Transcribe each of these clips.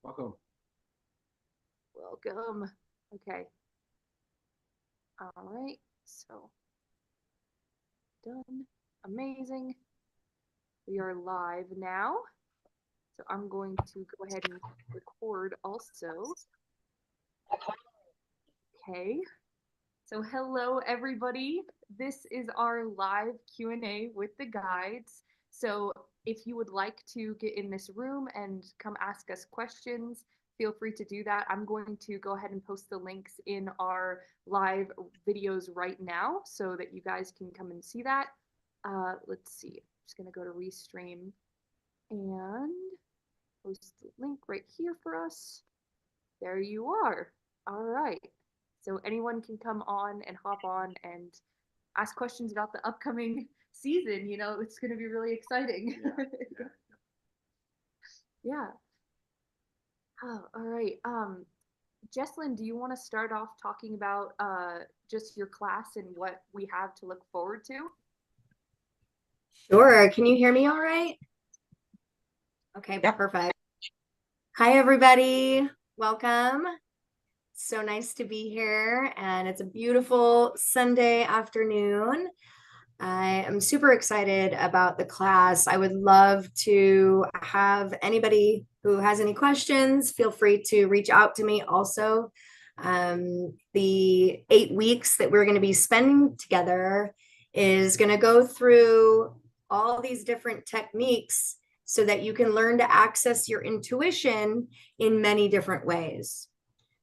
Welcome. Welcome. Okay. All right. So done. Amazing. We are live now. So I'm going to go ahead and record also. Okay. So hello everybody. This is our live Q&A with the guides. So if you would like to get in this room and come ask us questions, feel free to do that. I'm going to go ahead and post the links in our live videos right now so that you guys can come and see that. Let's see. I'm just going to go to Restream and post the link right here for us. There you are. All right. So anyone can come on and hop on and ask questions about the upcoming season. It's going to be really exciting. Yeah. Yeah. Oh, all right. Jesslyn, do you want to start off talking about just your class and what we have to look forward to? Sure. Can you hear me all right? Okay, Yeah. perfect. Hi, everybody. Welcome. So nice to be here, and it's a beautiful Sunday afternoon. I am super excited about the class. I would love to have anybody who has any questions, feel free to reach out to me also. The 8 weeks that we're going to be spending together is going to go through all these different techniques so that you can learn to access your intuition in many different ways.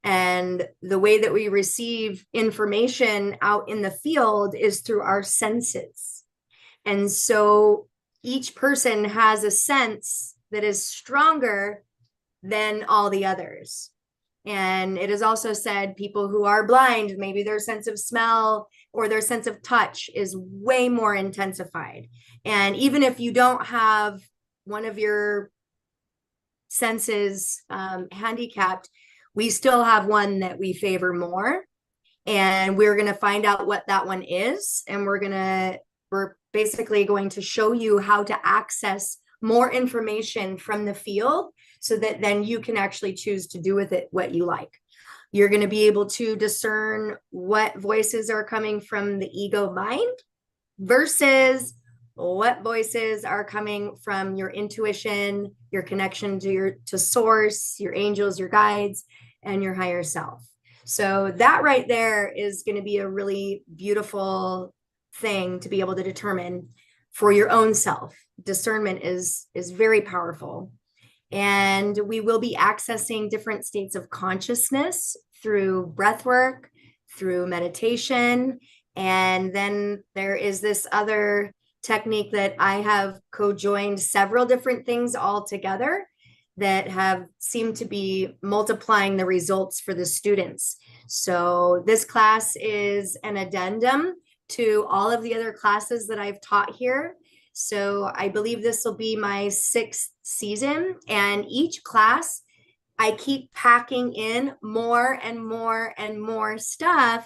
And the way that we receive information out in the field is through our senses. And so each person has a sense that is stronger than all the others. And it is also said people who are blind, maybe their sense of smell or their sense of touch is way more intensified. And even if you don't have one of your senses handicapped, we still have one that we favor more. And we're going to find out what that one is. And we're basically going to show you how to access more information from the field so that then you can actually choose to do with it what you like. You're going to be able to discern what voices are coming from the ego mind versus what voices are coming from your intuition, your connection to source, your angels, your guides, and your higher self. So that right there is going to be a really beautiful thing to be able to determine for your own self. Discernment is very powerful. And we will be accessing different states of consciousness through breath work, through meditation. And then there is this other technique that I have co-joined several different things all together that have seemed to be multiplying the results for the students. So this class is an addendum to all of the other classes that I've taught here. So I believe this will be my 6th season, and each class I keep packing in more and more and more stuff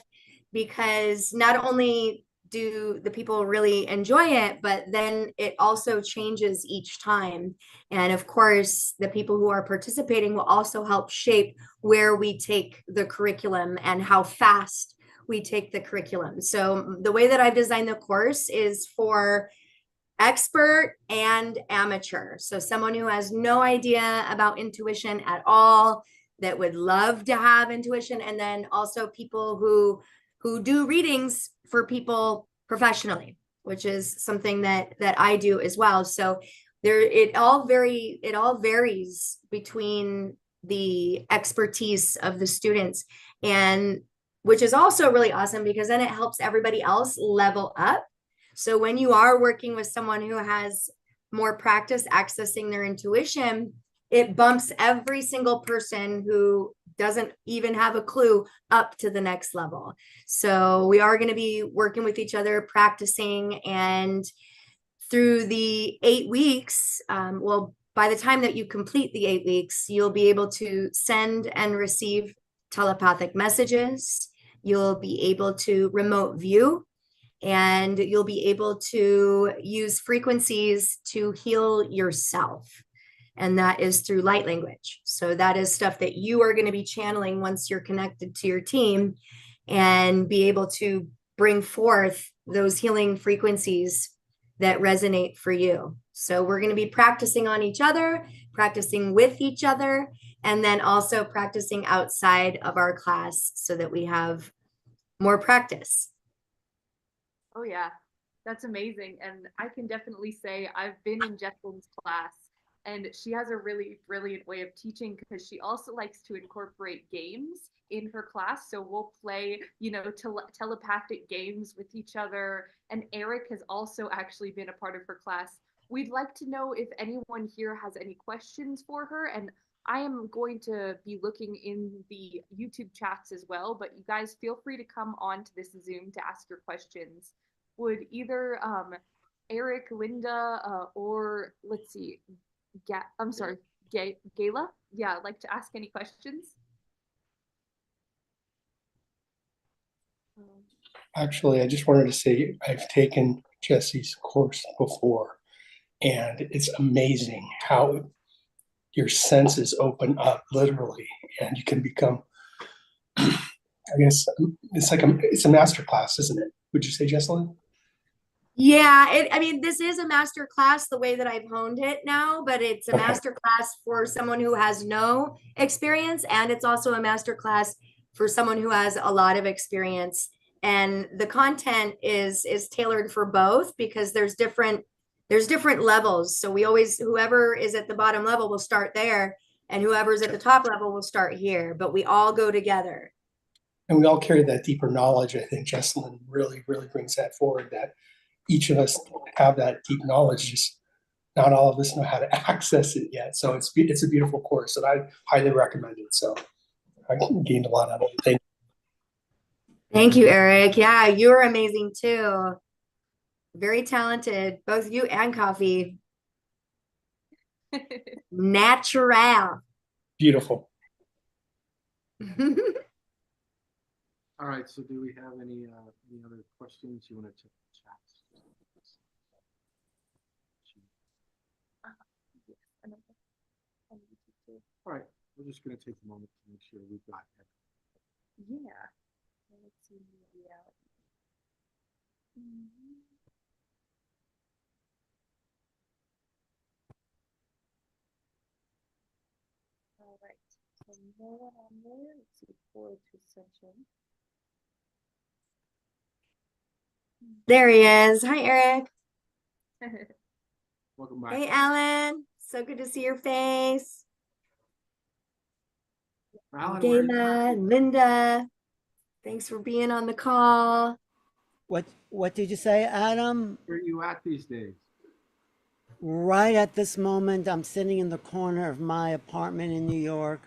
because not only do the people really enjoy it, but then it also changes each time. And of course, the people who are participating will also help shape where we take the curriculum and how fast we take the curriculum. So the way that I've designed the course is for expert and amateur. So someone who has no idea about intuition at all, that would love to have intuition, and then also people who do readings for people professionally, which is something that I do as well. So it all varies between the expertise of the students, and which is also really awesome because then it helps everybody else level up. So when you are working with someone who has more practice accessing their intuition, it bumps every single person who doesn't even have a clue up to the next level. So we are going to be working with each other, practicing, and through the 8 weeks, by the time that you complete the 8 weeks, you'll be able to send and receive telepathic messages. You'll be able to remote view, and you'll be able to use frequencies to heal yourself. and that is through light language. So that is stuff that you are going to be channeling once you're connected to your team and be able to bring forth those healing frequencies that resonate for you. So we're going to be practicing on each other, practicing with each other, and then also practicing outside of our class so that we have more practice. Oh yeah, that's amazing. And I can definitely say I've been in Jesselyn's class, and she has a really brilliant way of teaching because she also likes to incorporate games in her class. So we'll play, telepathic games with each other. And Eric has also actually been a part of her class. We'd like to know if anyone here has any questions for her. And I am going to be looking in the YouTube chats as well, but you guys feel free to come on to this Zoom to ask your questions. Would either Eric, Linda, or let's see, I'm sorry, Gayla, yeah, like to ask any questions? Actually, I just wanted to say I've taken Jesse's course before, and it's amazing how your senses open up literally, and you can become, I guess, it's a master class, isn't it? Would you say, Jesselyn? Yeah, I mean, this is a master class the way that I've honed it now, but it's a Okay. master class for someone who has no experience, and it's also a master class for someone who has a lot of experience. And the content is tailored for both because there's different levels. So we always, whoever is at the bottom level will start there, and whoever's at the top level will start here, but we all go together. And we all carry that deeper knowledge. I think Jesselyn really, really brings that forward, that each of us have that deep knowledge, just not all of us know how to access it yet. So it's a beautiful course, and I highly recommend it. So I gained a lot out of it. Thank you. Thank you, Eric. Yeah, you're amazing too. Very talented, both you and Coffee. Natural. Beautiful. All right, so do we have any other questions you want to check the chat? All right, we're just going to take a moment to make sure we've got that. Yeah. Let's see reality. All right. So no one on there. Let's see. Forward to session. There he is. Hi, Eric. Welcome back. Hey, Alan. So good to see your face. Alan, Gayla, Linda, thanks for being on the call. What did you say, Adam? where are you at these days? Right at this moment, I'm sitting in the corner of my apartment in New York,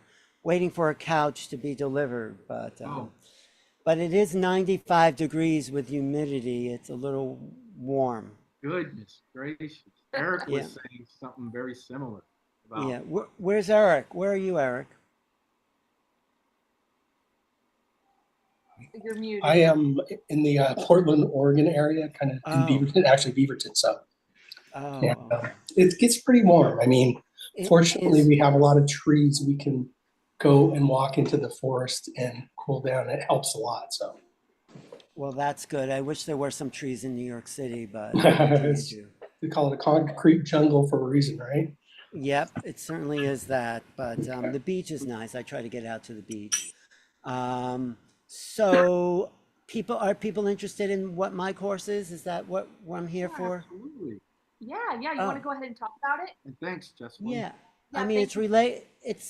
waiting for a couch to be delivered. But it is 95 degrees with humidity. It's a little warm. Goodness gracious. Eric was saying something very similar about. Yeah. Where's Eric? Where are you, Eric? You're muted. I am in the Portland, Oregon area, kind of in Beaverton, actually Beaverton. So it gets pretty warm. I mean, fortunately, we have a lot of trees. We can go and walk into the forest and cool down. It helps a lot. So. Well, that's good. I wish there were some trees in New York City, but we call it a concrete jungle for a reason, right? Yep, it certainly is that. But the beach is nice. I try to get out to the beach. So are people interested in what my course is? Is that what I'm here for? Absolutely. Yeah. You want to go ahead and talk about it? And thanks, Jesselyn. Yeah. I mean, it's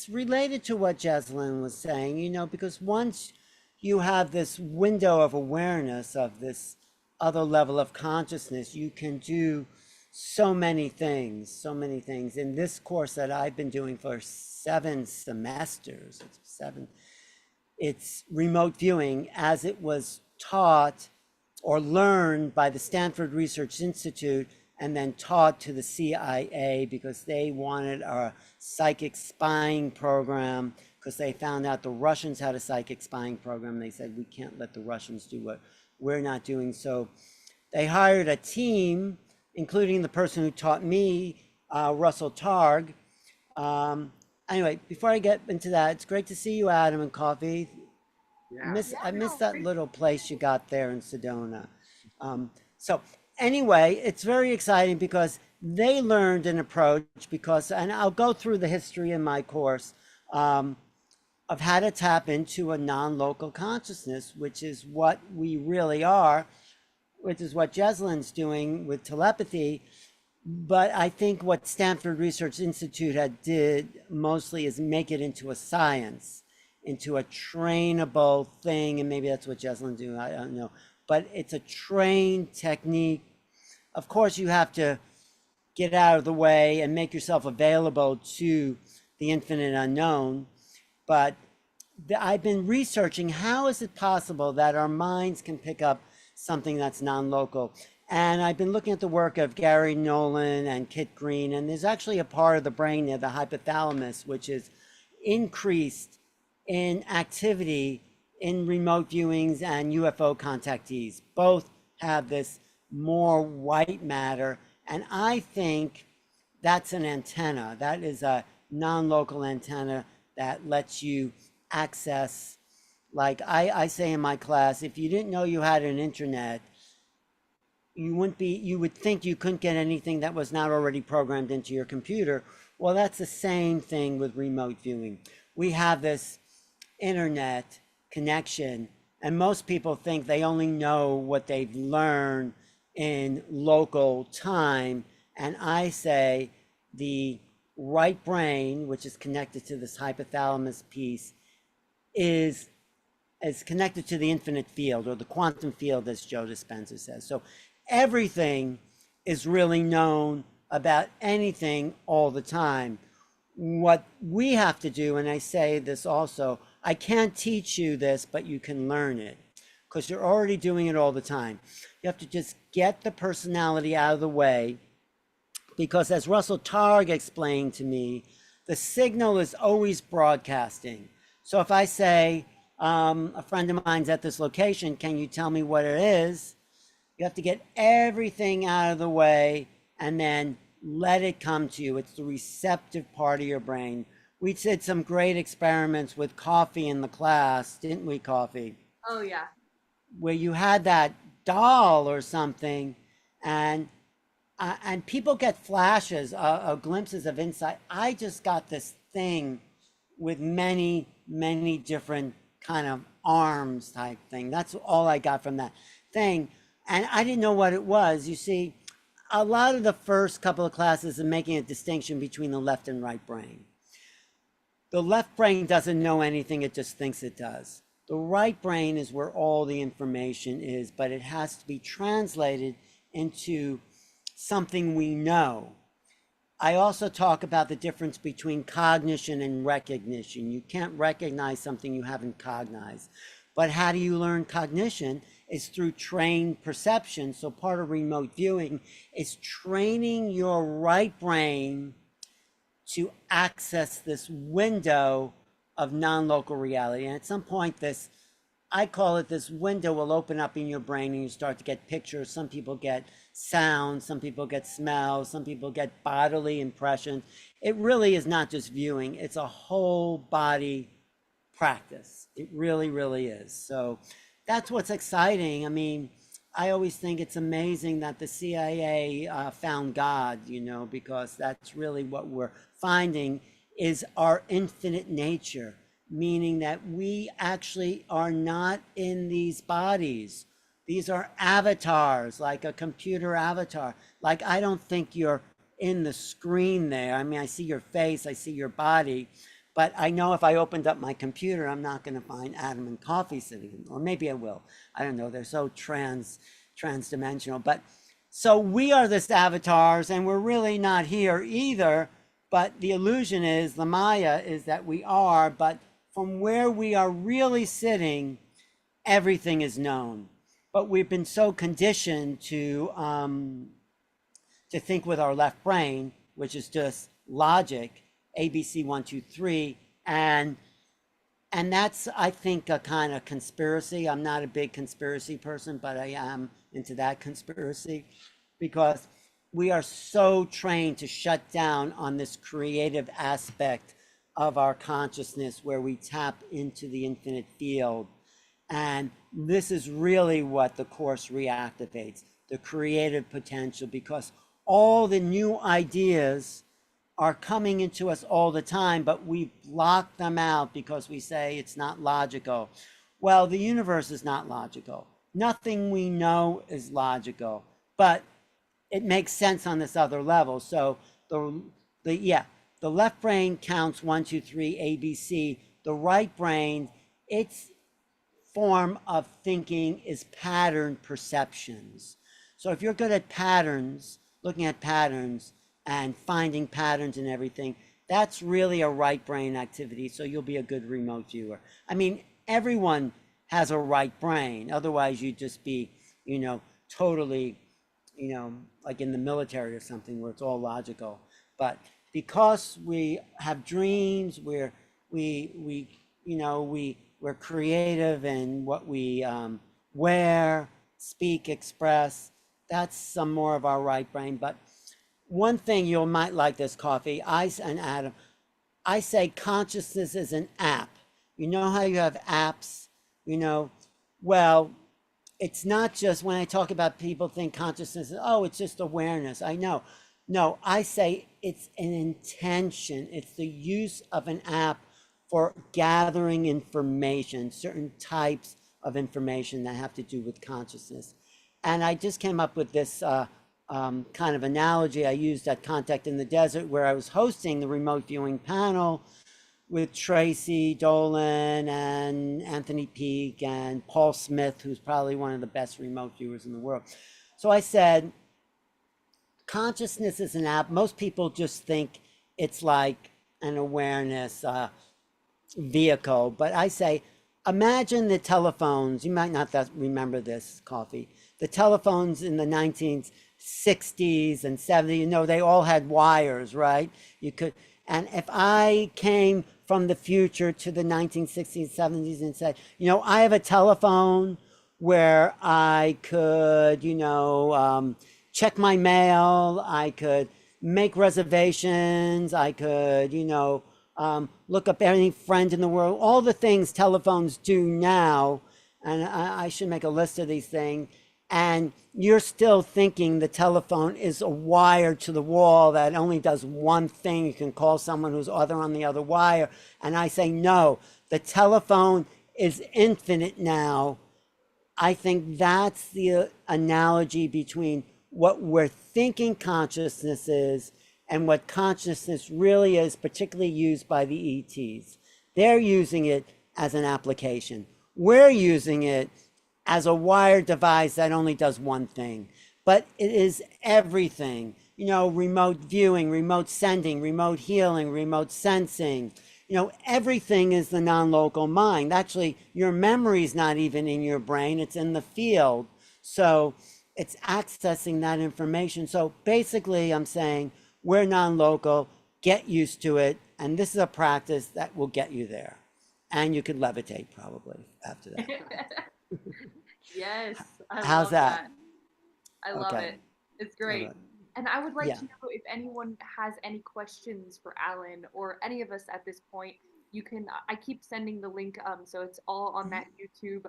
related to what Jesselyn was saying, because once you have this window of awareness of this other level of consciousness, you can do so many things. In this course that I've been doing for 7 semesters, it's remote viewing as it was taught or learned by the Stanford Research Institute and then taught to the CIA because they wanted a psychic spying program because they found out the Russians had a psychic spying program. They said, we can't let the Russians do what we're not doing. So they hired a team, including the person who taught me, Russell Targ, Um, anyway, before I get into that, it's great to see you, Adam and Coffee. Yeah. I miss that little place you got there in Sedona. So anyway, it's very exciting because they learned an approach because, and I'll go through the history in my course, of how to tap into a non-local consciousness, which is what we really are, which is what Jeslin's doing with telepathy. But I think what Stanford Research Institute had did mostly is make it into a science, into a trainable thing, and maybe that's what Jeslin's doing. I don't know, but it's a trained technique. Of course, you have to get out of the way and make yourself available to the infinite unknown. But I've been researching how is it possible that our minds can pick up something that's non-local. And I've been looking at the work of Gary Nolan and Kit Green, and there's actually a part of the brain there, the hypothalamus, which is increased in activity in remote viewings and UFO contactees. Both have this more white matter, and I think that's an antenna. That is a non-local antenna that lets you access, like I say in my class, if you didn't know you had an internet, you would think you couldn't get anything that was not already programmed into your computer. Well, that's the same thing with remote viewing. We have this internet connection, and most people think they only know what they've learned in local time. And I say the right brain, which is connected to this hypothalamus piece, is connected to the infinite field, or the quantum field, as Joe Dispenza says. So everything is really known about anything all the time. What we have to do, and I say this also, I can't teach you this, but you can learn it because you're already doing it all the time. You have to just get the personality out of the way, because as Russell Targ explained to me, the signal is always broadcasting. So if I say, a friend of mine's at this location, can you tell me what it is? You have to get everything out of the way and then let it come to you. It's the receptive part of your brain. We did some great experiments with Coffee in the class, didn't we, Coffee? Oh yeah. Where you had that doll or something, and people get flashes, glimpses of insight. I just got this thing with many, many different kind of arms type thing. That's all I got from that thing. And I didn't know what it was. You see, a lot of the first couple of classes are making a distinction between the left and right brain. The left brain doesn't know anything, it just thinks it does. The right brain is where all the information is, but it has to be translated into something we know. I also talk about the difference between cognition and recognition. You can't recognize something you haven't cognized. But how do you learn cognition? Is through trained perception. So part of remote viewing is training your right brain to access this window of non-local reality. And at some point, I call it, this window will open up in your brain and you start to get pictures. Some people get sound, some people get smells, some people get bodily impressions. It really is not just viewing, it's a whole body practice. It really, really is. So that's what's exciting. I mean, I always think it's amazing that the CIA found God, because that's really what we're finding is our infinite nature, meaning that we actually are not in these bodies. These are avatars, like a computer avatar. Like, I don't think you're in the screen there. I mean, I see your face, I see your body, but I know if I opened up my computer, I'm not going to find Adam and Coffee sitting, or maybe I will. I don't know. They're so transdimensional. But so we are this avatars, and we're really not here either. But the illusion is, the Maya is that we are, but from where we are really sitting, everything is known. But we've been so conditioned to think with our left brain, which is just logic, ABC 1, 2, 3, and that's, I think, a kind of conspiracy. I'm not a big conspiracy person, but I am into that conspiracy, because we are so trained to shut down on this creative aspect of our consciousness where we tap into the infinite field. And this is really what the Course reactivates, the creative potential, because all the new ideas are coming into us all the time, but we block them out because we say it's not logical. Well, the universe is not logical. Nothing we know is logical, but it makes sense on this other level. So the left brain counts 1, 2, 3, A, B, C. The right brain, its form of thinking is pattern perceptions. So if you're good at patterns, looking at patterns and finding patterns in everything, that's really a right brain activity. So you'll be a good remote viewer. I mean, everyone has a right brain. Otherwise you'd just be, totally, like in the military or something where it's all logical. But because we have dreams, we're creative in what we wear, speak, express. That's some more of our right brain. But one thing you might like this, Coffee, and Adam, I say consciousness is an app. You know how you have apps, well, it's not just when I talk about people think consciousness, oh, it's just awareness. I know. No, I say it's an intention. It's the use of an app for gathering information, certain types of information that have to do with consciousness. And I just came up with this kind of analogy I used at Contact in the Desert, where I was hosting the remote viewing panel with Tracy Dolan and Anthony Peake and Paul Smith, who's probably one of the best remote viewers in the world. So I said, consciousness is an app. Most people just think it's like an awareness vehicle, but I say, imagine the telephones. You might not remember this, Coffee. The telephones in the 1960s and 70s, they all had wires, right? And if I came from the future to the 1960s, 70s and said, I have a telephone where I could, check my mail, I could make reservations, I could, look up any friend in the world, all the things telephones do now. And I should make a list of these things. And you're still thinking the telephone is a wire to the wall that only does one thing. You can call someone who's on the other wire. And I say, no, the telephone is infinite now. I think that's the analogy between what we're thinking consciousness is and what consciousness really is, particularly used by the ETs. They're using it as an application. We're using it as a wired device that only does one thing, but it is everything. Remote viewing, remote sending, remote healing, remote sensing. Everything is the non-local mind. Actually, your memory is not even in your brain, it's in the field. So it's accessing that information. So basically, I'm saying we're non-local, get used to it, and this is a practice that will get you there. And you could levitate probably after that. Yes. How's love that? I love Okay. it. It's great. Alright. And I would like Yeah. to know if anyone has any questions for Alan or any of us at this point. You can, I keep sending the link, so it's all on that YouTube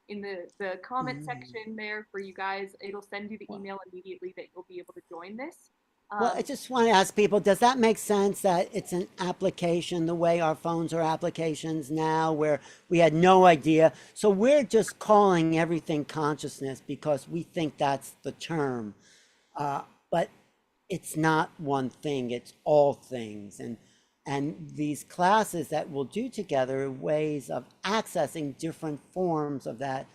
in the comment section there for you guys. It'll send you the email immediately that you'll be able to join this. Well, I just want to ask people, does that make sense that it's an application the way our phones are applications now, where we had no idea? So we're just calling everything consciousness because we think that's the term. But it's not one thing, it's all things. And these classes that we'll do together are ways of accessing different forms of that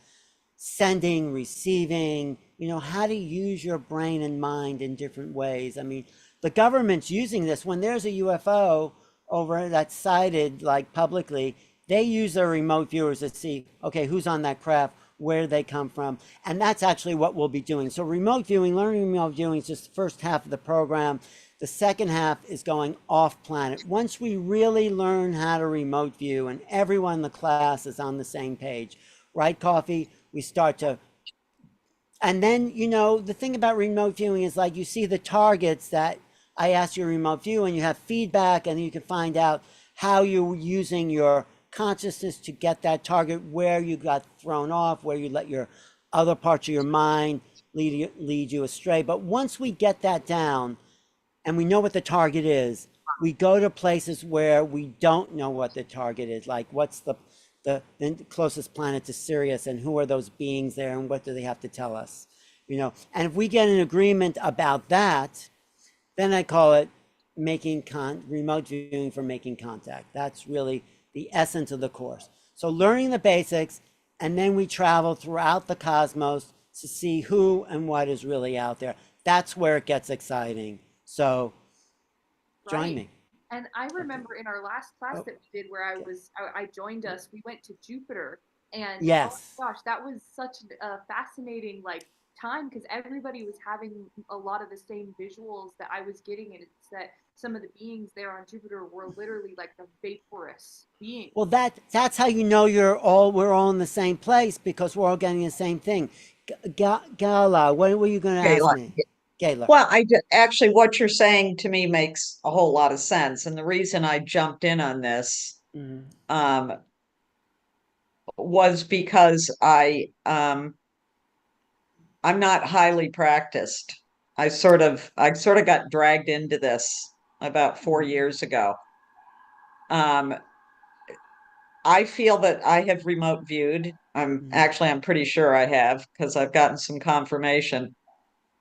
sending, receiving, how to use your brain and mind in different ways. I mean, the government's using this. When there's a UFO over that's sighted, like publicly, they use their remote viewers to see, okay, who's on that craft, where they come from. And that's actually what we'll be doing. So remote viewing, learning remote viewing is just the first half of the program. The second half is going off planet. Once we really learn how to remote view and everyone in the class is on the same page, right, Coffee? We start to And then, you know, the thing about remote viewing is like you see the targets that I asked you to remote view, and you have feedback, and you can find out how you're using your consciousness to get that target, where you got thrown off, where you let your other parts of your mind lead you astray. But once we get that down and we know what the target is, we go to places where we don't know what the target is, like what's the closest planet to Sirius, and who are those beings there, and what do they have to tell us, you know? And if we get an agreement about that, then I call it remote viewing for making contact. That's really the essence of the course. So learning the basics, and then we travel throughout the cosmos to see who and what is really out there. That's where it gets exciting. So join Right. me. And I remember in our last class that we did where I joined us, we went to Jupiter, and Yes. oh my gosh, that was such a fascinating like time, because everybody was having a lot of the same visuals that I was getting, and it's that some of the beings there on Jupiter were literally like the vaporous beings. Well, that's how you know we're all in the same place, because we're all getting the same thing. Gala, what were you going to ask Gayla. me? Gayla. Well, actually, what you're saying to me makes a whole lot of sense. And the reason I jumped in on this Mhm. Was because I'm not highly practiced. I sort of got dragged into this about 4 years ago. I feel that I have remote viewed. I'm pretty sure I have, because I've gotten some confirmation.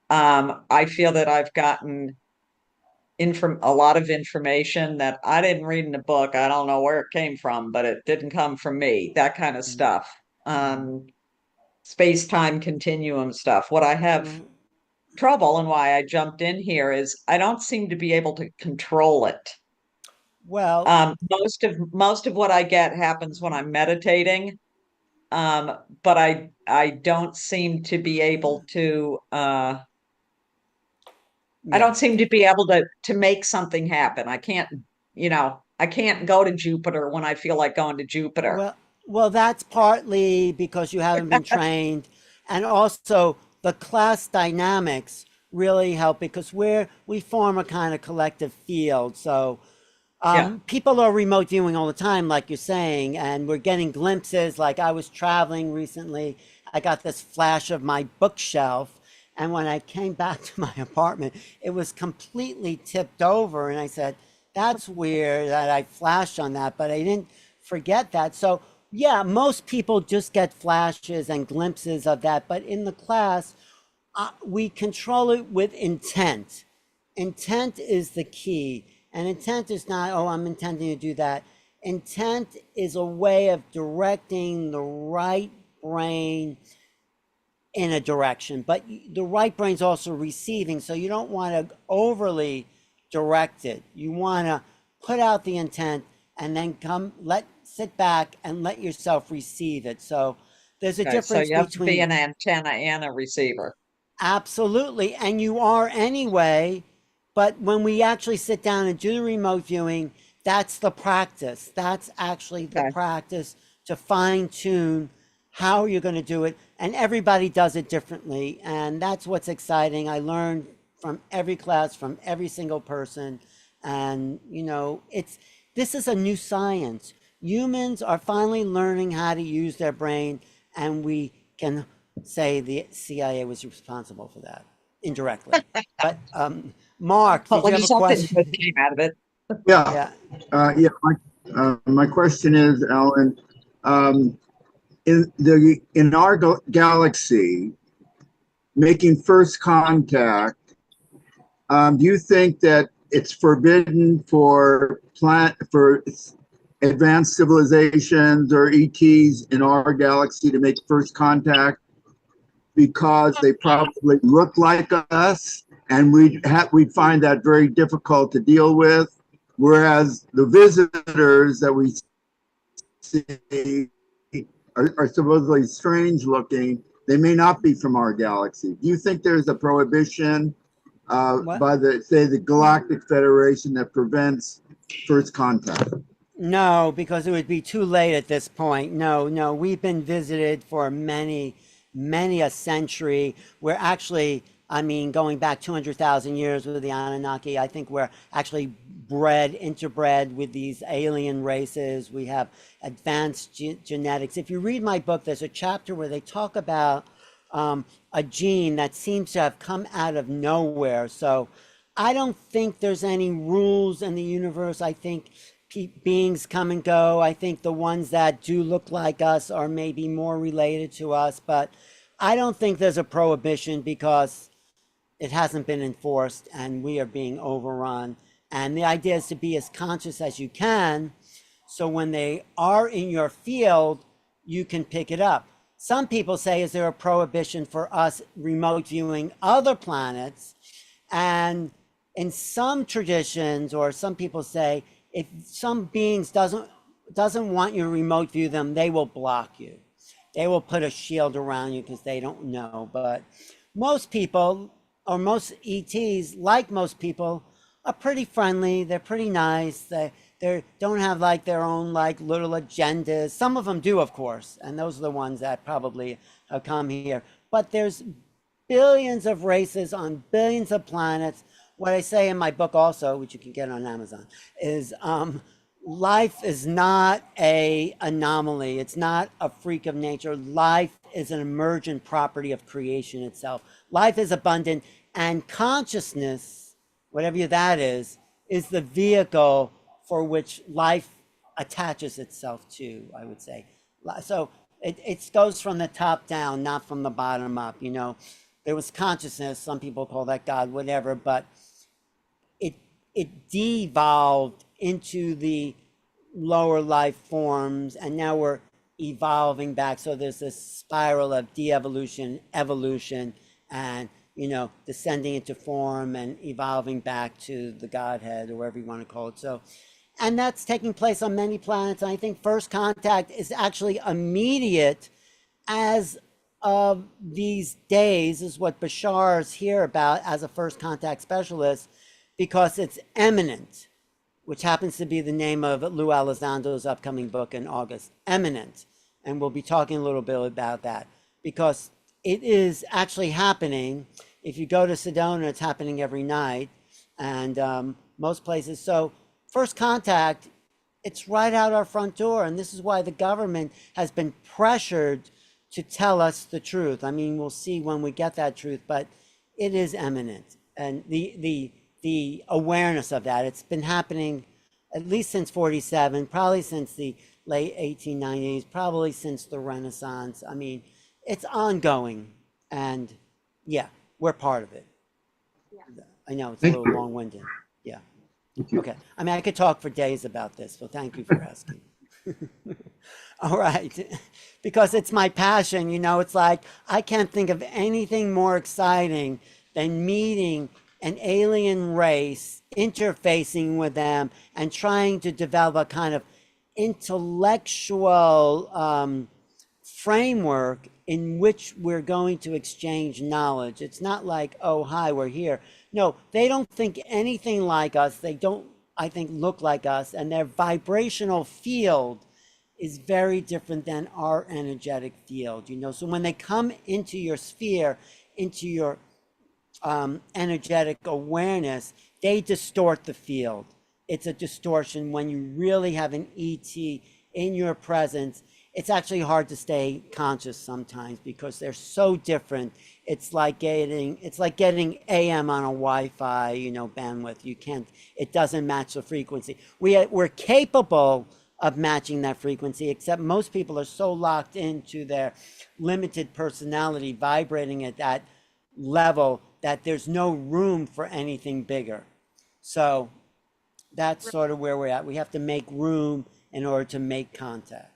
I feel that I've gotten a lot of information that I didn't read in a book. I don't know where it came from, but it didn't come from me. That kind of stuff. Space-time continuum stuff. What I have trouble, and why I jumped in here, is I don't seem to be able to control it. Well, Most of what I get happens when I'm meditating. But I don't seem to be able to I yeah. don't seem to be able to make something happen. I can't, I can't go to Jupiter when I feel like going to Jupiter. Well, that's partly because you haven't been trained, and also the class dynamics really help, because we form a kind of collective field. So Yeah. people are remote viewing all the time, like you're saying, and we're getting glimpses. Like I was traveling recently, I got this flash of my bookshelf, and when I came back to my apartment, it was completely tipped over, and I said, "That's weird that I flashed on that," but I didn't forget that. So yeah, most people just get flashes and glimpses of that, but in the class, we control it with intent. Intent is the key. And intent is not, oh, I'm intending to do that. Intent is a way of directing the right brain in a direction, but the right brain's also receiving. So you don't want to overly direct it. You want to put out the intent and then sit back and let yourself receive it. So there's a Okay, so difference you have to be between an antenna and a receiver. absolutely, and you are anyway. But when we actually sit down and do the remote viewing, that's the practice. That's actually the Okay. practice to fine tune how you're going to do it. And everybody does it differently. And that's what's exciting. I learned from every class, from every single person. And, you know, this is a new science. Humans are finally learning how to use their brain, and we can say the CIA was responsible for that indirectly. But Mark, did you Hopefully have a something question? good came out of it. Yeah, Yeah. yeah. My question is, Alan, in our galaxy, making first contact, do you think that it's forbidden for advanced civilizations or ETs in our galaxy to make first contact because they probably look like us, and we'd find that very difficult to deal with? Whereas the visitors that we see are supposedly strange looking, they may not be from our galaxy. Do you think there's a prohibition What? by the Galactic Federation that prevents first contact? No, because it would be too late at this point. No, we've been visited for many, many a century. We're actually, I mean, going back 200,000 years with the Anunnaki, I think we're actually interbred with these alien races. We have advanced genetics. If you read my book, there's a chapter where they talk about a gene that seems to have come out of nowhere. So I don't think there's any rules in the universe. I think beings come and go. I think the ones that do look like us are maybe more related to us, but I don't think there's a prohibition because it hasn't been enforced and we are being overrun. And the idea is to be as conscious as you can, so when they are in your field, you can pick it up. Some people say, is there a prohibition for us remote viewing other planets? And in some traditions, or some people say, if some beings doesn't want you to remote view them, they will block you. They will put a shield around you because they don't know. But most people, or most ETs, like most people, are pretty friendly. They're pretty nice. They don't have like their own like little agendas. Some of them do, of course, and those are the ones that probably have come here. But there's billions of races on billions of planets. What I say in my book also, which you can get on Amazon, is life is not an anomaly. It's not a freak of nature. Life is an emergent property of creation itself. Life is abundant, and consciousness, whatever that is the vehicle for which life attaches itself to, I would say. So it goes from the top down, not from the bottom up. You know, there was consciousness, some people call that God, whatever, but it devolved into the lower life forms, and now we're evolving back. So there's this spiral of de-evolution, evolution, and, you know, descending into form and evolving back to the Godhead, or whatever you want to call it. So, and that's taking place on many planets. And I think first contact is actually immediate as of these days, is what Bashar's here about as a first contact specialist, because it's eminent, which happens to be the name of Lou Elizondo's upcoming book in August, Eminent. And we'll be talking a little bit about that, because it is actually happening. If you go to Sedona, it's happening every night, and most places. So first contact, it's right out our front door. And this is why the government has been pressured to tell us the truth. I mean, we'll see when we get that truth, but it is eminent. And the awareness of that, it's been happening at least since 47, probably since the late 1890s, probably since the Renaissance. I mean, it's ongoing, and yeah, we're part of it. Yeah. I know it's a Thank little you. long-winded. Yeah. Thank you. Okay. I mean, I could talk for days about this, so thank you for asking. All right. Because it's my passion, you know, it's like, I can't think of anything more exciting than meeting an alien race, interfacing with them, and trying to develop a kind of intellectual framework in which we're going to exchange knowledge. It's not like, oh, hi, we're here. No, they don't think anything like us. They don't, I think, look like us, and their vibrational field is very different than our energetic field, you know. So when they come into your sphere, into your energetic awareness, they distort the field. It's a distortion. When you really have an ET in your presence, it's actually hard to stay conscious sometimes because they're so different. It's like getting AM on a Wi-Fi, you know, bandwidth. You can't, it doesn't match the frequency. We're capable of matching that frequency, except most people are so locked into their limited personality vibrating at that level that there's no room for anything bigger. So that's sort of where we're at. We have to make room in order to make contact.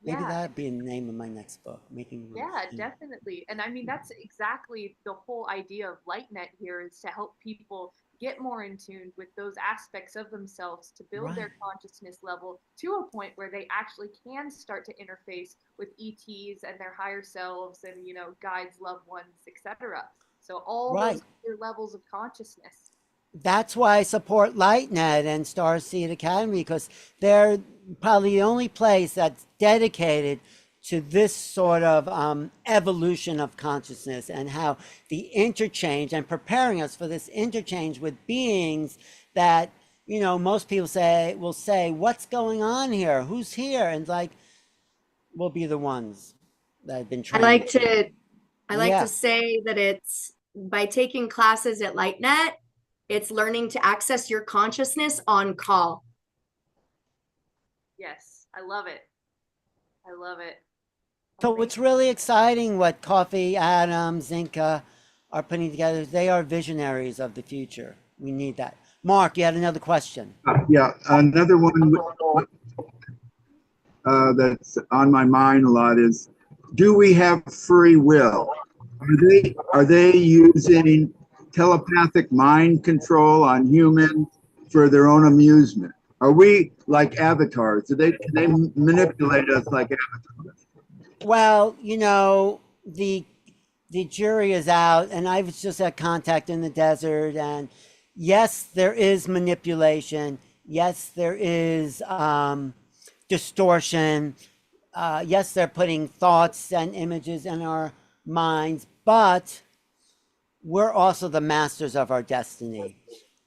Maybe Yeah. that'd be the name of my next book, Making Room. Yeah, definitely. And I mean, that's exactly the whole idea of LightNet here, is to help people get more in tune with those aspects of themselves, to build their Right. consciousness level to a point where they actually can start to interface with ETs and their higher selves and, you know, guides, loved ones, etc. So all Right. those other levels of consciousness. That's why I support LightNet and Starseed Academy, because they're probably the only place that's dedicated to this sort of evolution of consciousness, and how the interchange, and preparing us for this interchange with beings that, you know, most people will say, what's going on here? Who's here? And like, we'll be the ones that have been I trained. like Yeah. to say that it's by taking classes at LightNet, it's learning to access your consciousness on call. Yes, I love it. I love it. So it's really exciting what Coffee, Adam, Zinka are putting together. They are visionaries of the future. We need that. Mark, you had another question. Yeah, another one that's on my mind a lot is, do we have free will? Are they using telepathic mind control on humans for their own amusement? Are we like avatars? Can they manipulate us like avatars? Well, you know, the jury is out, and I was just at Contact in the Desert, and yes, there is manipulation. Yes, there is distortion. Yes, they're putting thoughts and images in our minds, but we're also the masters of our destiny.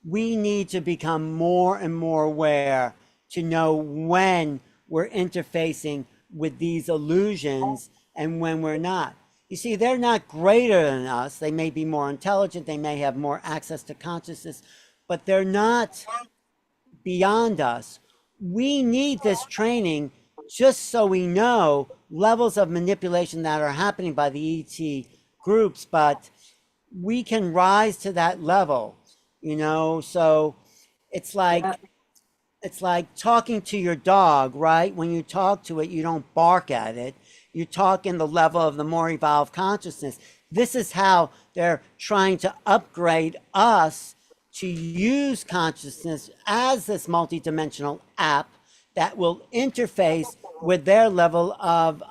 We need to become more and more aware to know when we're interfacing with these illusions and when we're not. You see, they're not greater than us. They may be more intelligent, they may have more access to consciousness, but they're not beyond us. We need this training just so we know levels of manipulation that are happening by the ET groups, but we can rise to that level, you know. So it's like talking to your dog, right? When you talk to it, you don't bark at it. You talk in the level of the more evolved consciousness. This is how they're trying to upgrade us to use consciousness as this multidimensional app that will interface with their level of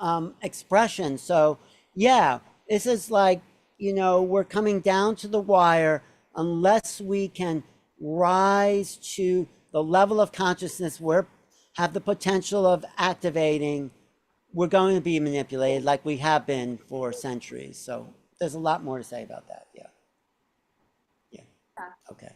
expression. So yeah, this is like, you know, we're coming down to the wire. Unless we can rise to the level of consciousness we have the potential of activating, we're going to be manipulated like we have been for centuries. So there's a lot more to say about that. Yeah. Okay.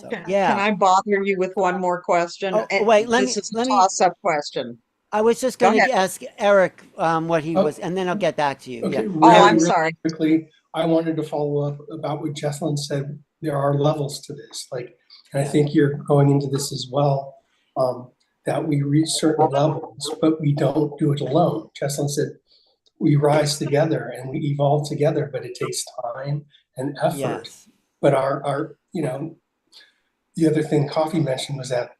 So yeah. Can I bother you with one more question? Oh, wait, This is a toss-up question. I was just Go going ahead. to ask Eric what he Oh. was, and then I'll get back to you. Okay, Yeah. I'm really sorry. quickly, I wanted to follow up about what Jesselyn said. There are levels to this, like, and I think you're going into this as well, that we reach certain levels, but we don't do it alone. Jesselyn said we rise together and we evolve together, but it takes time and effort. Yes. But our, you know, the other thing Coffee mentioned was that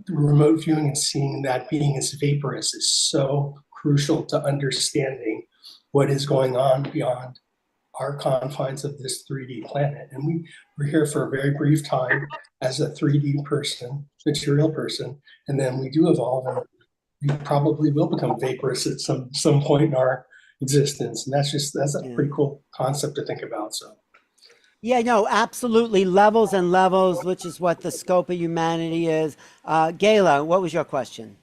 remote viewing and seeing that being as vaporous is so crucial to understanding what is going on beyond our confines of this 3D planet. And we're here for a very brief time as a 3D person, material person, and then we do evolve, and we probably will become vaporous at some point in our existence. And that's a pretty cool concept to think about. So yeah, no, absolutely. Levels and levels, which is what the scope of humanity is. Gayla, what was your question?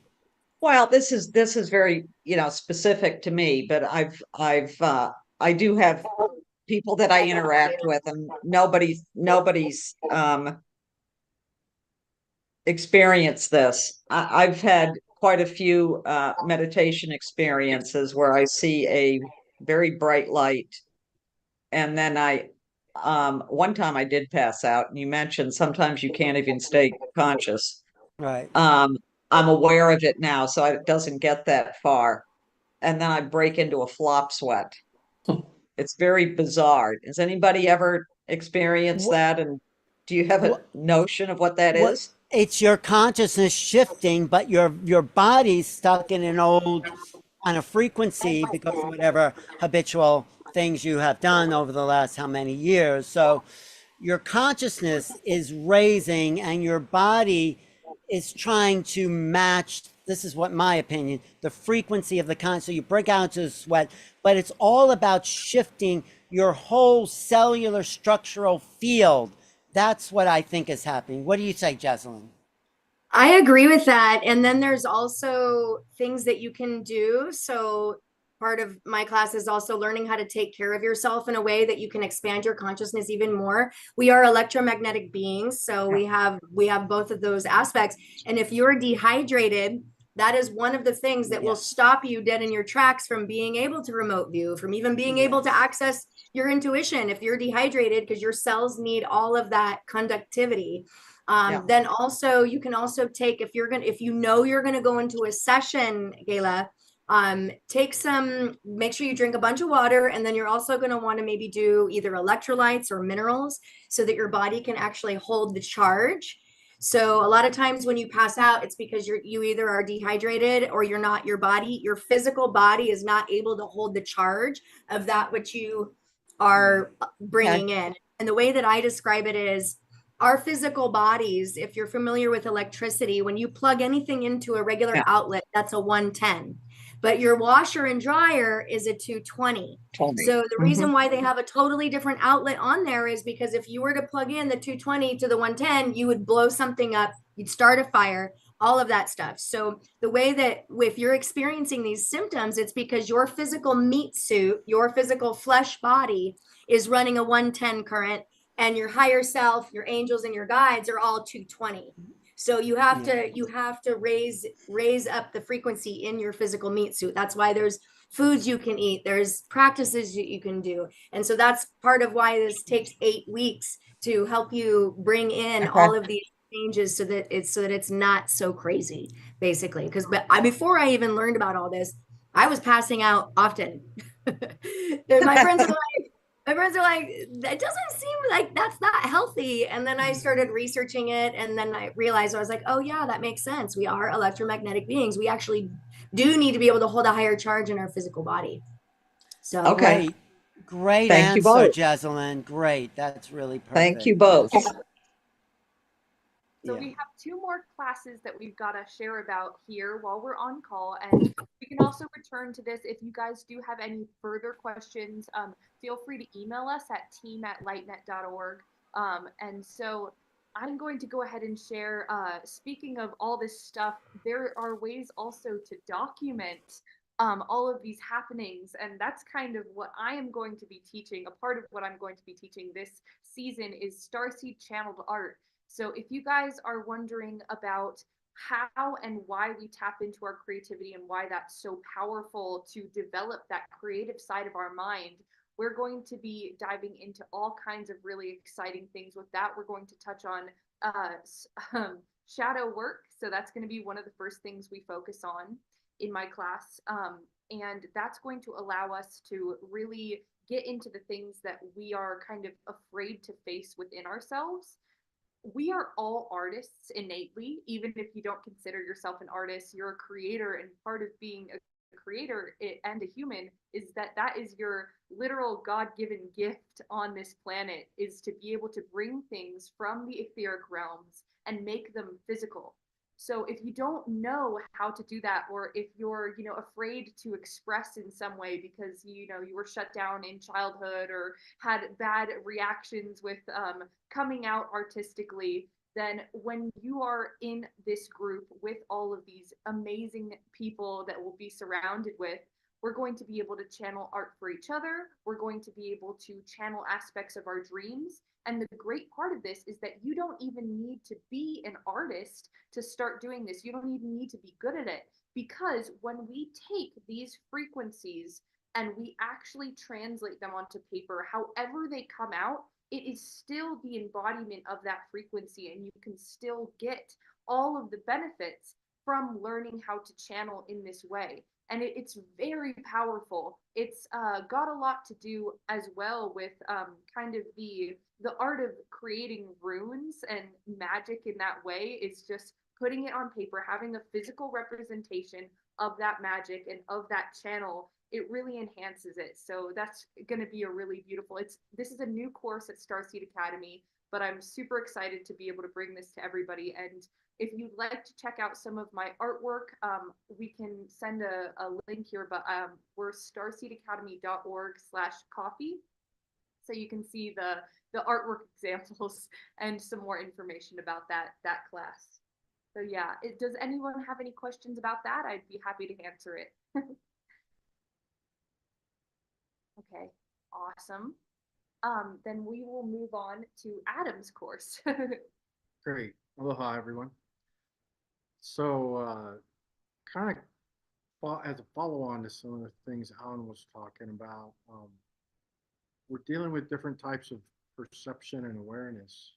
Well, this is very, you know, specific to me, but I do have people that I interact with, and nobody's experienced this. I've had quite a few meditation experiences where I see a very bright light, and then one time I did pass out, and you mentioned sometimes you can't even stay conscious. Right. I'm aware of it now, so it doesn't get that far. And then I break into a flop sweat. It's very bizarre. Has anybody ever experienced that? And do you have a notion of what that is? It's your consciousness shifting, but your body's stuck in an old kind of frequency because of whatever habitual things you have done over the last how many years. So your consciousness is raising and your body is trying to match, this is what my opinion, the frequency of the conscious. So you break out into the sweat, but it's all about shifting your whole cellular structural field. That's what I think is happening. What do you say, Jesselyn? I agree with that. And then there's also things that you can do. So part of my class is also learning how to take care of yourself in a way that you can expand your consciousness even more. We are electromagnetic beings, so we have both of those aspects. And if you're dehydrated, that is one of the things that will stop you dead in your tracks from being able to remote view, from even being able to access your intuition. If you're dehydrated, because your cells need all of that conductivity. Then also you can also take, if you know you're gonna go into a session, Gayla, make sure you drink a bunch of water, and then you're also going to want to maybe do either electrolytes or minerals so that your body can actually hold the charge. So a lot of times when you pass out, it's because you either are dehydrated or your physical body is not able to hold the charge of that which you are bringing in. And the way that I describe it is, our physical bodies, if you're familiar with electricity, when you plug anything into a regular outlet, that's a 110. But your washer and dryer is a 220. So the reason why they have a totally different outlet on there is because if you were to plug in the 220 to the 110, you would blow something up, you'd start a fire, all of that stuff. So the way that if you're experiencing these symptoms, it's because your physical meat suit, your physical flesh body is running a 110 current, and your higher self, your angels and your guides are all 220. So you have to raise up the frequency in your physical meat suit. That's why there's foods you can eat, there's practices that you can do. And so that's part of why this takes 8 weeks to help you bring in all of these changes so that it's not so crazy, basically. Because before I even learned about all this, I was passing out often. And my friends are like, that doesn't seem like that's not healthy. And then I started researching it, and then I realized, I was like, oh yeah, that makes sense. We are electromagnetic beings. We actually do need to be able to hold a higher charge in our physical body. So Great Thank you answer, both. Jessalyn. Great. That's really perfect. Thank you both. So we have 2 more classes that we've got to share about here while we're on call, and we can also return to this if you guys do have any further questions. Feel free to email us at team@lightnet.org. And so I'm going to go ahead and share, speaking of all this stuff, there are ways also to document all of these happenings, and that's kind of what I am going to be teaching. A part of what I'm going to be teaching this season is Starseed channeled art. So if you guys are wondering about how and why we tap into our creativity and why that's so powerful to develop that creative side of our mind, we're going to be diving into all kinds of really exciting things with that. We're going to touch on shadow work. So that's going to be one of the first things we focus on in my class. And that's going to allow us to really get into the things that we are kind of afraid to face within ourselves. We are all artists innately, even if you don't consider yourself an artist, you're a creator, and part of being a creator and a human is that is your literal God-given gift on this planet, is to be able to bring things from the etheric realms and make them physical. So if you don't know how to do that, or if you're, afraid to express in some way because, you were shut down in childhood or had bad reactions with coming out artistically, then when you are in this group with all of these amazing people that we'll be surrounded with, we're going to be able to channel art for each other. We're going to be able to channel aspects of our dreams. And the great part of this is that you don't even need to be an artist to start doing this. You don't even need to be good at it, because when we take these frequencies and we actually translate them onto paper, however they come out, it is still the embodiment of that frequency, and you can still get all of the benefits from learning how to channel in this way. And it's very powerful. It's got a lot to do as well with kind of the art of creating runes and magic in that way. Is just putting it on paper, having a physical representation of that magic and of that channel. It really enhances it. So that's going to be a really beautiful, this is a new course at Starseed Academy, but I'm super excited to be able to bring this to everybody. And if you'd like to check out some of my artwork, we can send a link here, but we're starseedacademy.org/coffee. So you can see the artwork examples and some more information about that class. So yeah, does anyone have any questions about that? I'd be happy to answer it. Okay, awesome. Then we will move on to Adam's course. Great. Aloha, everyone. So, kind of as a follow-on to some of the things Alan was talking about, we're dealing with different types of perception and awareness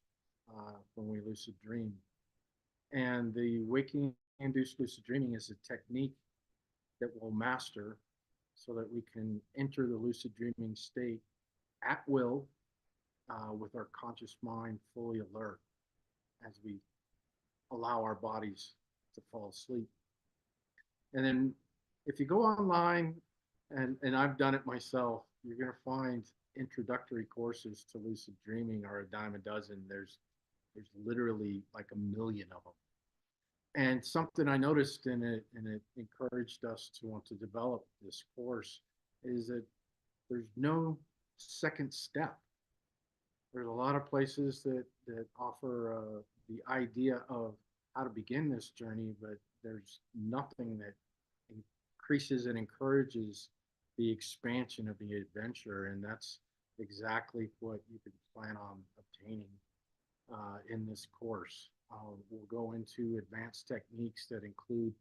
when we lucid dream. And the waking induced lucid dreaming is a technique that we'll master so that we can enter the lucid dreaming state at will with our conscious mind fully alert as we allow our bodies to fall asleep. And then if you go online, and I've done it myself, you're going to find introductory courses to lucid dreaming are a dime a dozen. There's literally like a million of them. And something I noticed in it, and it encouraged us to want to develop this course, is that there's no second step. There's a lot of places that offer the idea of how to begin this journey, but there's nothing that increases and encourages the expansion of the adventure, and that's exactly what you can plan on obtaining in this course. We'll go into advanced techniques that include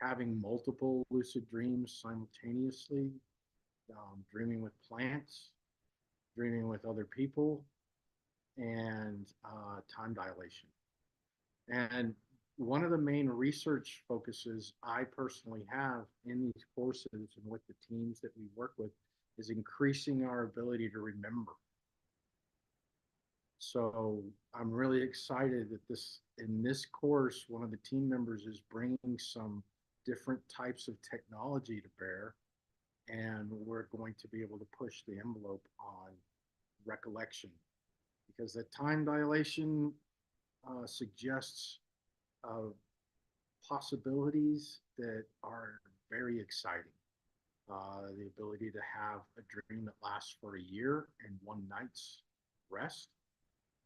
having multiple lucid dreams simultaneously, dreaming with plants, dreaming with other people, and time dilation. And one of the main research focuses I personally have in these courses and with the teams that we work with is increasing our ability to remember. So I'm really excited that in this course, one of the team members is bringing some different types of technology to bear, and we're going to be able to push the envelope on recollection, because the time dilation suggests possibilities that are very exciting. The ability to have a dream that lasts for a year and one night's rest,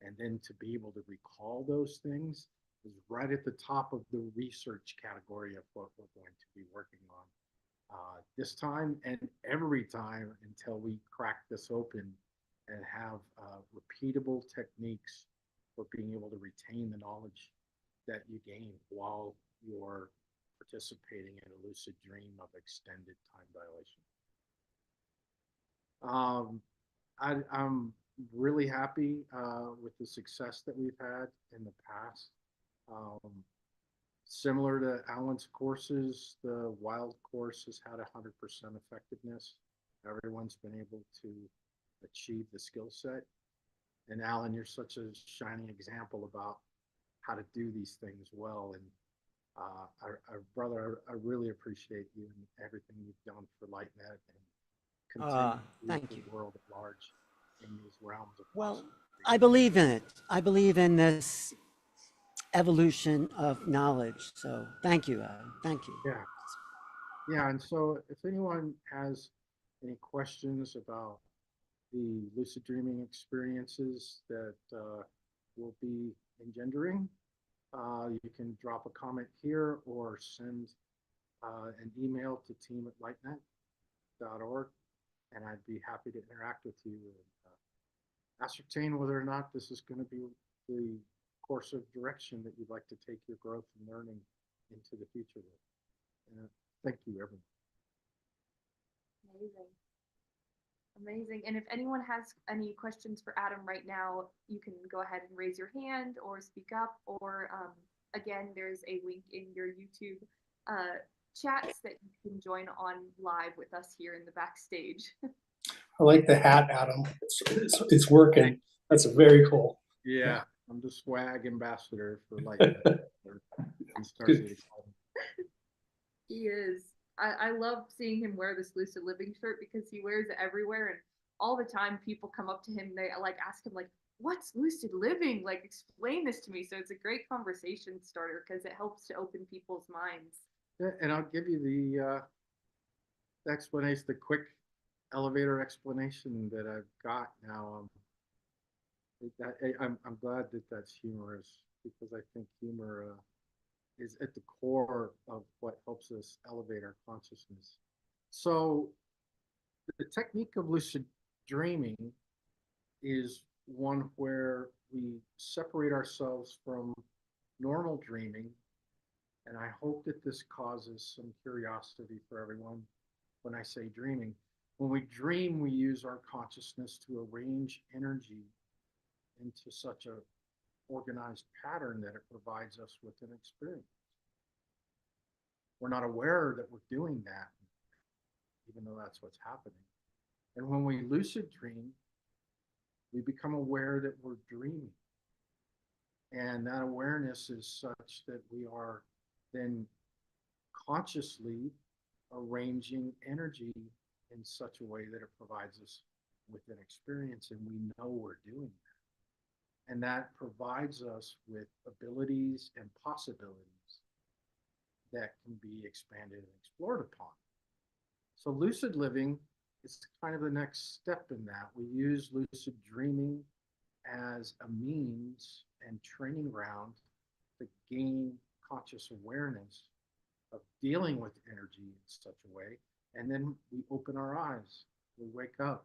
and then to be able to recall those things is right at the top of the research category of what we're going to be working on this time and every time until we crack this open and have repeatable techniques for being able to retain the knowledge that you gain while you're participating in a lucid dream of extended time dilation. I'm really happy with the success that we've had in the past. Similar to Alan's courses, the wild course has had 100% effectiveness. Everyone's been able to achieve the skill set. And Alan, you're such a shining example about how to do these things well. And our brother, I really appreciate you and everything you've done for LightNet and continue Thank the you. world at large in these realms of Well, possibility. I believe in it. I believe in this evolution of knowledge. So thank you, Adam. Thank you. Yeah. Yeah. And so if anyone has any questions about the lucid dreaming experiences that will be engendering, you can drop a comment here or send an email to team@lightnet.org, and I'd be happy to interact with you and ascertain whether or not this is going to be the course of direction that you'd like to take your growth and learning into the future with. And thank you, everyone. Amazing. Amazing. And if anyone has any questions for Adam right now, you can go ahead and raise your hand or speak up. Or again, there's a link in your YouTube chats that you can join on live with us here in the backstage. I like the hat, Adam. It's working. That's very cool. Yeah, I'm the swag ambassador for LightNet and Starseed Academy. He is. I love seeing him wear this lucid living shirt because he wears it everywhere, and all the time people come up to him, they like ask him like, what's lucid living, like explain this to me. So it's a great conversation starter because it helps to open people's minds. Yeah, and I'll give you the explanation, the quick elevator explanation that I've got now. I'm glad that that's humorous, because I think humor is at the core of what helps us elevate our consciousness. So The technique of lucid dreaming is one where we separate ourselves from normal dreaming. And I hope that this causes some curiosity for everyone when I say dreaming. When we dream, we use our consciousness to arrange energy into such a organized pattern that it provides us with an experience. We're not aware that we're doing that, even though that's what's happening. And when we lucid dream, we become aware that we're dreaming. And that awareness is such that we are then consciously arranging energy in such a way that it provides us with an experience, and we know we're doing that. And that provides us with abilities and possibilities that can be expanded and explored upon. So lucid living is kind of the next step in that. We use lucid dreaming as a means and training ground to gain conscious awareness of dealing with energy in such a way. And then we open our eyes, we wake up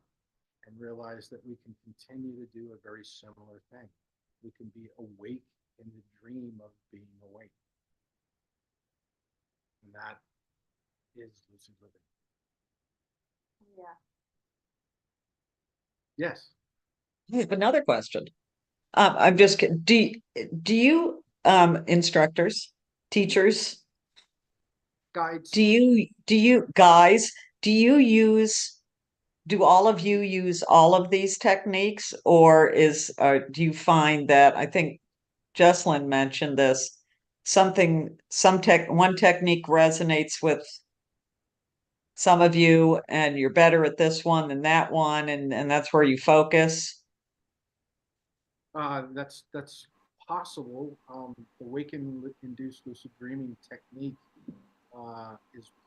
and realize that we can continue to do a very similar thing. We can be awake in the dream of being awake. And that is lucid living. Yeah. Yes. I have another question. I'm just, do you, instructors, teachers, Guides. do you guys, do all of you use all of these techniques, or do you find that, I think Jesslyn mentioned this, one technique resonates with some of you and you're better at this one than that one, and that's where you focus? That's possible. The waking induced lucid dreaming technique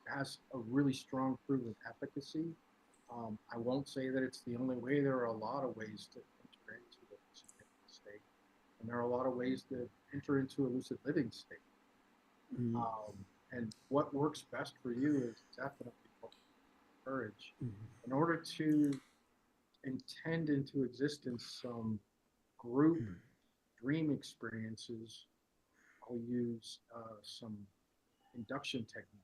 has a really strong proven efficacy. I won't say that it's the only way. There are a lot of ways to enter into the lucid dreaming state, and there are a lot of ways to enter into a lucid living state. And what works best for you is definitely what we encourage. In order to intend into existence some group dream experiences, I'll use some induction techniques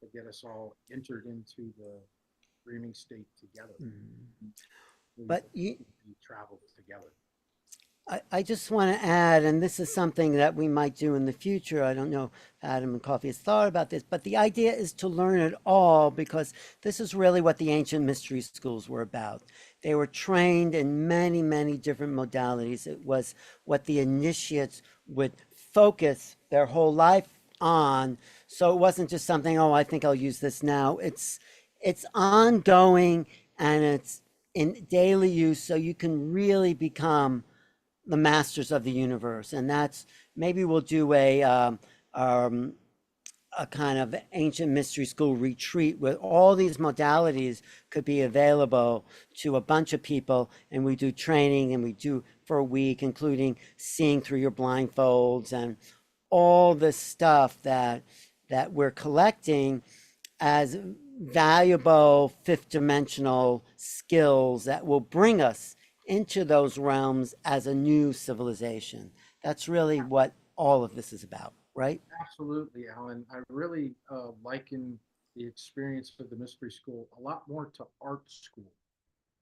to get us all entered into the dreaming state together. But we travel together. I just want to add, and this is something that we might do in the future. I don't know if Adam and Coffee has thought about this, but the idea is to learn it all, because this is really what the ancient mystery schools were about. They were trained in many, many different modalities. It was what the initiates would focus their whole life on. So it wasn't just something, oh, I think I'll use this now. It's ongoing, and it's in daily use, so you can really become the masters of the universe. And that's, maybe we'll do a kind of ancient mystery school retreat where all these modalities could be available to a bunch of people, and we do training, and we do for a week, including seeing through your blindfolds and all the stuff that we're collecting as valuable fifth dimensional skills that will bring us into those realms as a new civilization. That's really what all of this is about, right? Absolutely, Alan. I really liken the experience of the mystery school a lot more to art school,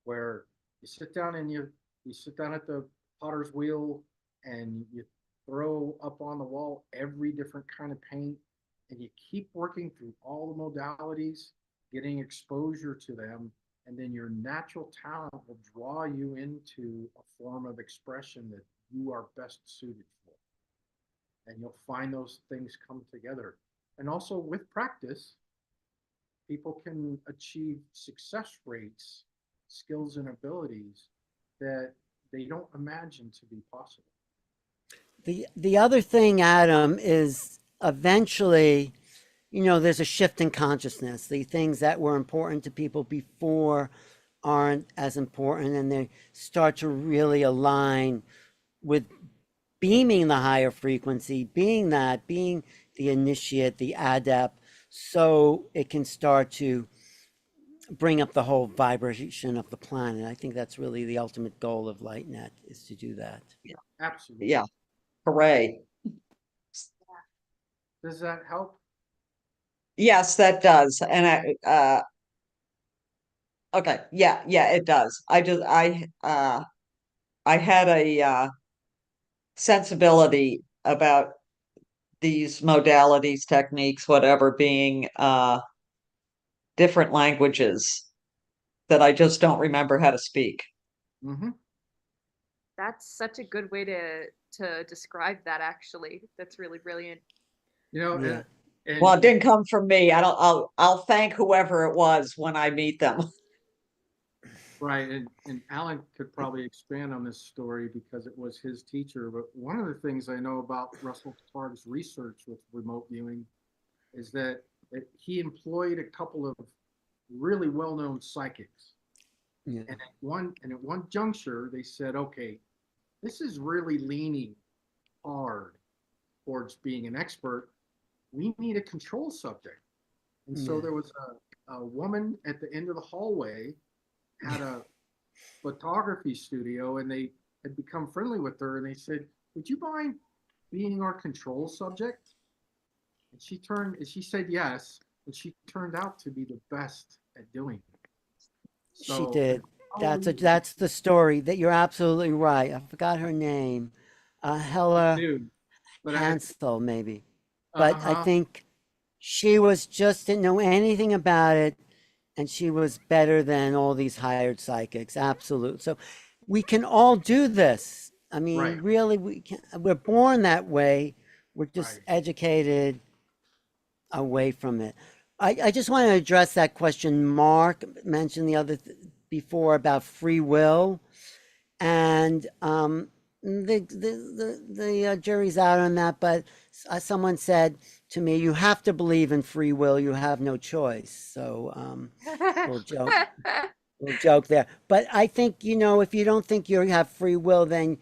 where you sit down and you sit down at the potter's wheel and you throw up on the wall every different kind of paint, and you keep working through all the modalities, getting exposure to them, and then your natural talent will draw you into a form of expression that you are best suited for. And you'll find those things come together. And also with practice, people can achieve success rates, skills, and abilities that they don't imagine to be possible. The other thing, Adam, is eventually, there's a shift in consciousness. The things that were important to people before aren't as important, and they start to really align with beaming the higher frequency, being the initiate, the adept, so it can start to bring up the whole vibration of the planet. I think that's really the ultimate goal of LightNet, is to do that. Absolutely. Yeah, hooray. Does that help? Yes, that does. And okay, yeah, it does. I had a sensibility about these modalities, techniques, whatever, being different languages that I just don't remember how to speak. Mm-hmm. That's such a good way to describe that, actually. That's really brilliant. You know, Yeah. and Well, it didn't come from me. I'll thank whoever it was when I meet them. right, and Alan could probably expand on this story because it was his teacher. But one of the things I know about Russell Targ's research with remote viewing is that he employed a couple of really well-known psychics. Yeah. And at one juncture, they said, okay, this is really leaning hard towards being an expert. We need a control subject. And so Yeah. there was a woman at the end of the hallway had a photography studio, and they had become friendly with her, and they said, would you mind being our control subject? And she said yes, and she turned out to be the best at doing it. She did. Oh, That's the story. That you're absolutely right. I forgot her name. Hella Dude, but Hansel, maybe. But I uh-huh. think she was just didn't know anything about it, and she was better than all these hired psychics. Absolute. So we can all do this. I mean, Right. really, we're born that way. We're just Right. educated away from it. I just want to address that question Mark mentioned before about free will, and the jury's out on that. But someone said to me, "You have to believe in free will. You have no choice." So little joke there. But I think, if you don't think you have free will, then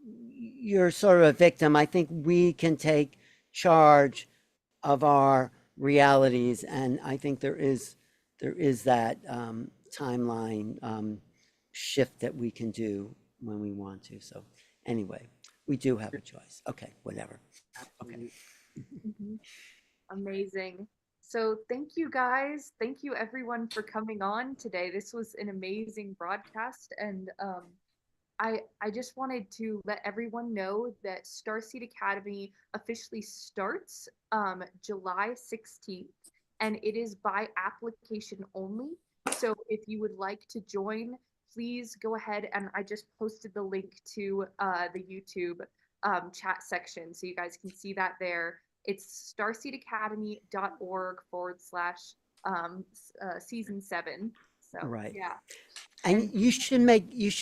you're sort of a victim. I think we can take charge of our realities, and I think there is that timeline shift that we can do when we want to. So anyway, we do have a choice. Okay, whatever. Okay. Mhm. Amazing. So thank you guys. Thank you everyone for coming on today. This was an amazing broadcast, and I just wanted to let everyone know that Starseed Academy officially starts July 16th, and it is by application only. So if you would like to join, please go ahead, and I just posted the link to the YouTube chat section, so you guys can see that there. It's starseedacademy.org/season 7. So Right. yeah. And And you should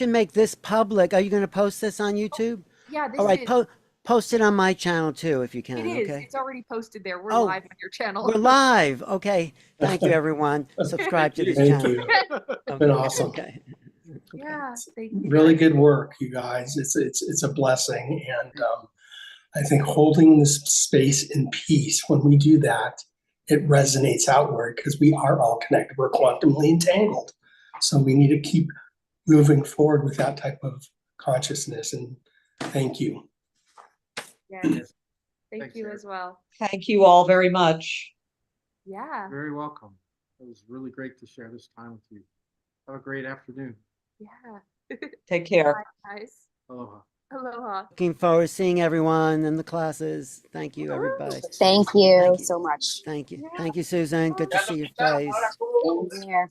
make this public. Are you going to post this on YouTube? yeah, All this right, is post it on my channel too, if you it can. is. Okay. It's already posted there. We're Oh, live on your channel. we're live. Okay. Thank you, everyone. Subscribe to this Thank channel. you. Okay. Been awesome. Okay. Okay. Yeah, thank you. Really guys. good work, you guys. It's a blessing, and I think holding this space in peace, when we do that, it resonates outward because we are all connected. We're quantumly entangled, so we need to keep moving forward with that type of consciousness. And thank you. Yes, Yes, thank Thanks, you Eric. as well. Thank you all very much. Yeah, Very welcome. It was really great to share this time with you. Have a great afternoon. yeah. Take care. Bye, guys. Aloha. Aloha. Looking forward to seeing everyone in the classes. Thank you, everybody. Thank you Thank you. so much. Thank you. Yeah. Thank you, Susan. Good to see your face. Same here.